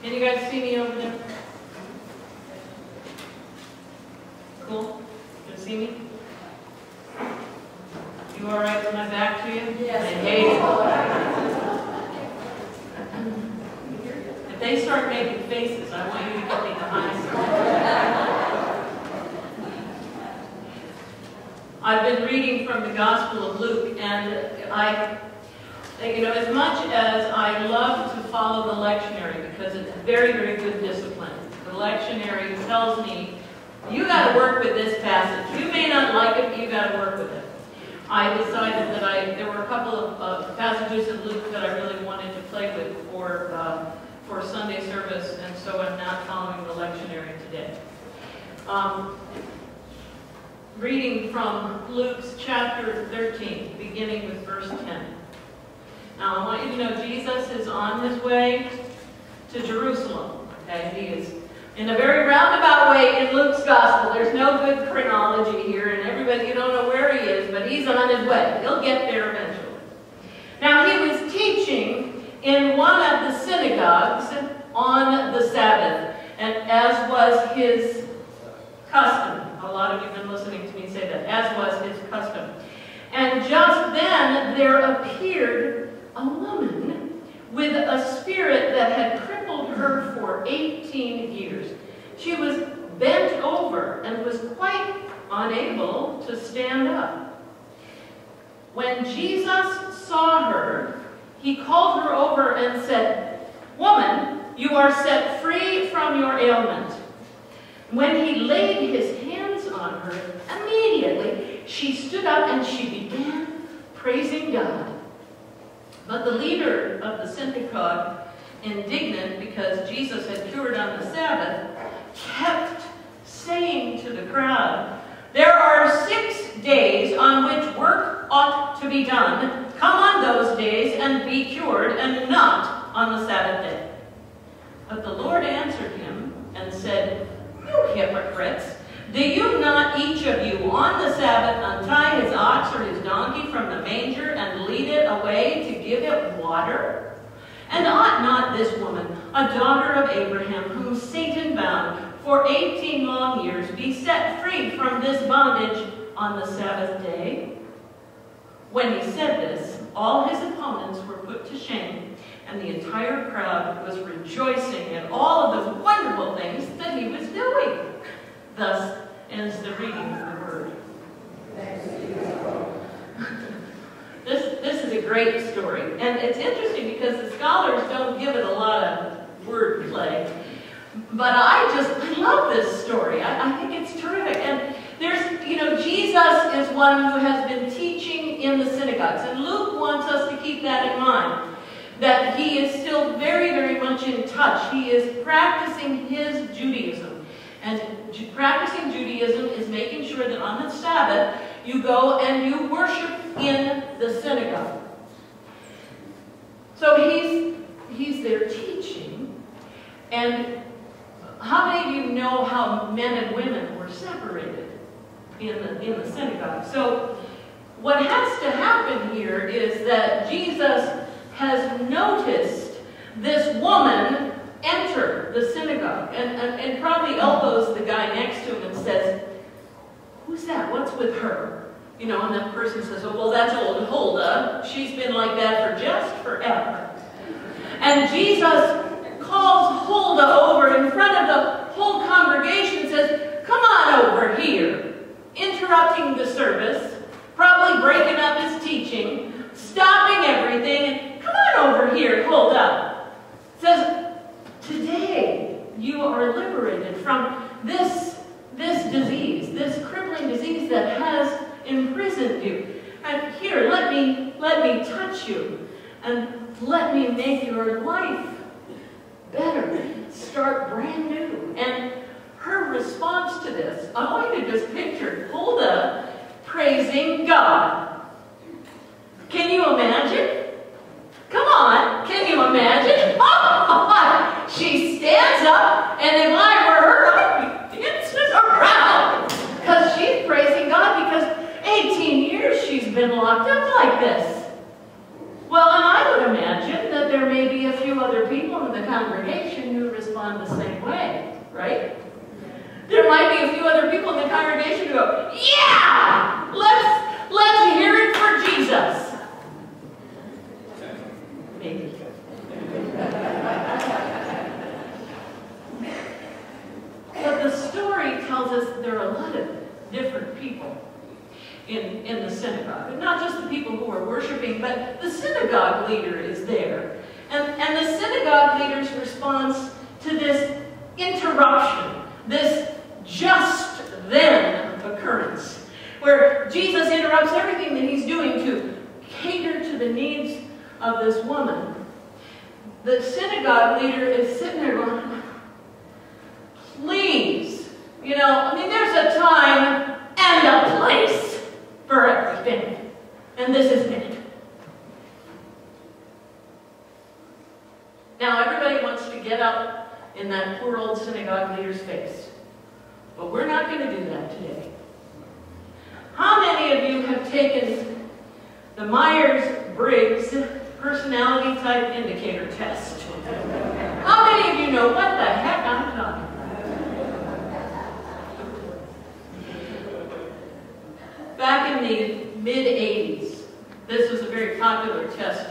Can you guys see me over there? Cool? Can you see me? You all right with my back to you? Yes. I hate it. If they start making faces, I want you to get me behind them. I've been reading from the Gospel of Luke, and as much as I love to follow the lectionary, because it's a very, very good discipline, the lectionary tells me, you got to work with this passage. You may not like it, but you got to work with it. I decided that there were a couple of passages in Luke that I really wanted to play with for Sunday service, and so I'm not following the lectionary today. Reading from Luke's chapter 13, beginning with verse 10. Now, I want you to know Jesus is on his way to Jerusalem. Okay, he is in a very roundabout way in Luke's gospel. There's no good chronology here, and everybody, you don't know where he is, but he's on his way. He'll get there eventually. Now, he was teaching in one of the synagogues on the Sabbath, and as was his custom. A lot of you have been listening to me say that, as was his custom. And just then there appeared a woman with a spirit that had crippled her for 18 years. She was bent over and was quite unable to stand up. When Jesus saw her, he called her over and said, "Woman, you are set free from your ailment." When he laid his hands on her, immediately she stood up and she began praising God. But the leader of the synagogue, indignant because Jesus had cured on the Sabbath, kept saying to the crowd, "There are 6 days on which work ought to be done. Come on those days and be cured, and not on the Sabbath day." But the Lord answered him and said, "You hypocrites! Do you not each of you on the Sabbath untie his ox or his donkey from the manger and lead it away to give it water? And ought not this woman, a daughter of Abraham, whom Satan bound for 18 long years, be set free from this bondage on the Sabbath day?" When he said this, all his opponents were put to shame, and the entire crowd was rejoicing at all of the wonderful things that he was doing. Thus ends the reading of the word. This is a great story. And it's interesting because the scholars don't give it a lot of word play. But I love this story. I think it's terrific. And there's, Jesus is one who has been teaching in the synagogues. And Luke wants us to keep that in mind, that he is still very, very much in touch. He is practicing his Judaism. And practicing Judaism is making sure that on the Sabbath, you go and you worship in the synagogue. So he's there teaching. And how many of you know how men and women were separated in the synagogue? So what has to happen here is that Jesus has noticed this woman enter the synagogue and probably elbows the guy next to him and says, "Who's that? What's with her?" And that person says, "Oh, well, that's old Huldah. She's been like that for just forever." And Jesus calls Huldah over in front of the whole congregation and says, "Come on over here," interrupting the service, probably breaking up his teaching, stopping everything, and "Come on over here, Huldah." Says, "Today you are liberated from this disease, this crippling disease that has imprisoned you. And here, let me touch you, and let me make your life better, start brand new." And her response to this, I want you to just picture Huldah praising God. Can you imagine? Come on, can you imagine? Oh, she stands up, and if I were her, I'd be dancing around, because she's praising God, because 18 years she's been locked up like this. Well, and I would imagine that there may be a few other people in the congregation who respond the same way, right? There might be a few other people in the congregation who go, yeah, let's hear it for Jesus. Maybe. But the story tells us there are a lot of different people in the synagogue. And not just the people who are worshiping, but the synagogue leader is there. And the synagogue leader's response to this interruption, this just then occurrence, where Jesus interrupts everything that he's doing to cater to the needs of this woman. The synagogue leader is sitting there going, please, you know, I mean, there's a time and a place for everything, and this isn't it. Now, everybody wants to get up in that poor old synagogue leader's face. But we're not going to do that today. How many of you have taken the Myers-Briggs personality type indicator test? How many of you know what the heck I'm talking about? Back in the mid-'80s, this was a very popular test.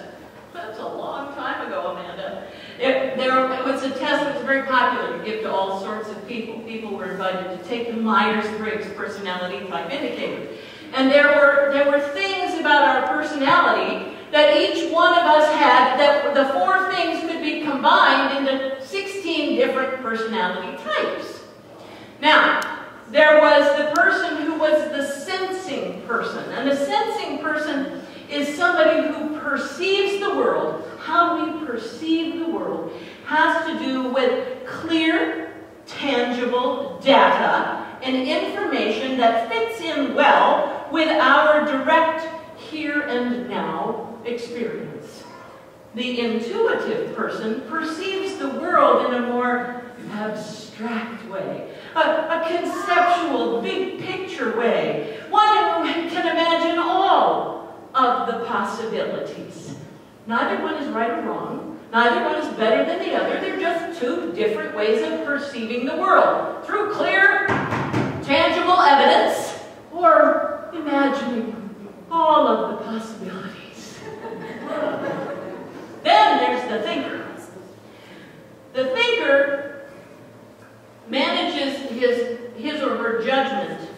That's a long time ago, Amanda. It was a test that was very popular to give to all sorts of people. People were invited to take the Myers-Briggs personality type indicator. And there were things about our personality that each one of us had, that the 4 things could be combined into 16 different personality types. Now, there was the person who was the sensing person. And the sensing person is somebody who perceives the world. How we perceive the world has to do with clear, tangible data and information that fits in well with our direct here and now experience. The intuitive person perceives the world in a more abstract way, a conceptual, big picture way, one who can imagine all of the possibilities. Neither one is right or wrong. Neither one is better than the other. They're just 2 different ways of perceiving the world, through clear, tangible evidence, or imagining all of the possibilities. Then there's the thinker. The thinker manages his or her judgment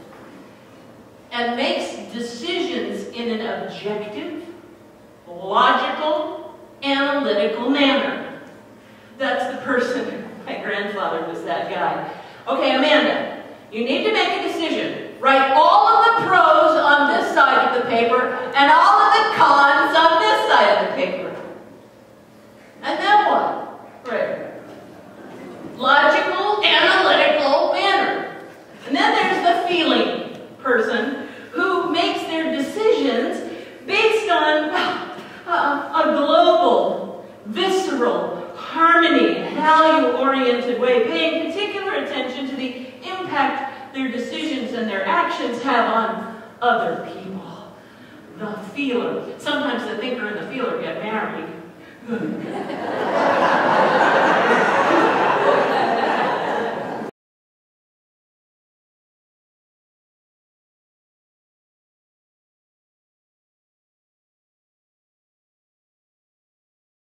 and makes decisions in an objective, logical, analytical manner. That's the person. My grandfather was that guy. Okay, Amanda, you need to make a decision. Write all of the pros on this side of the paper and all of the cons on this side of the paper. And then what? Right. Logical, analytical manner. And then there's the feeling person who makes their decisions based on a global, visceral, harmony, value-oriented way, paying particular attention to the impact their decisions and their actions have on other people. The feeler. Sometimes the thinker and the feeler get married.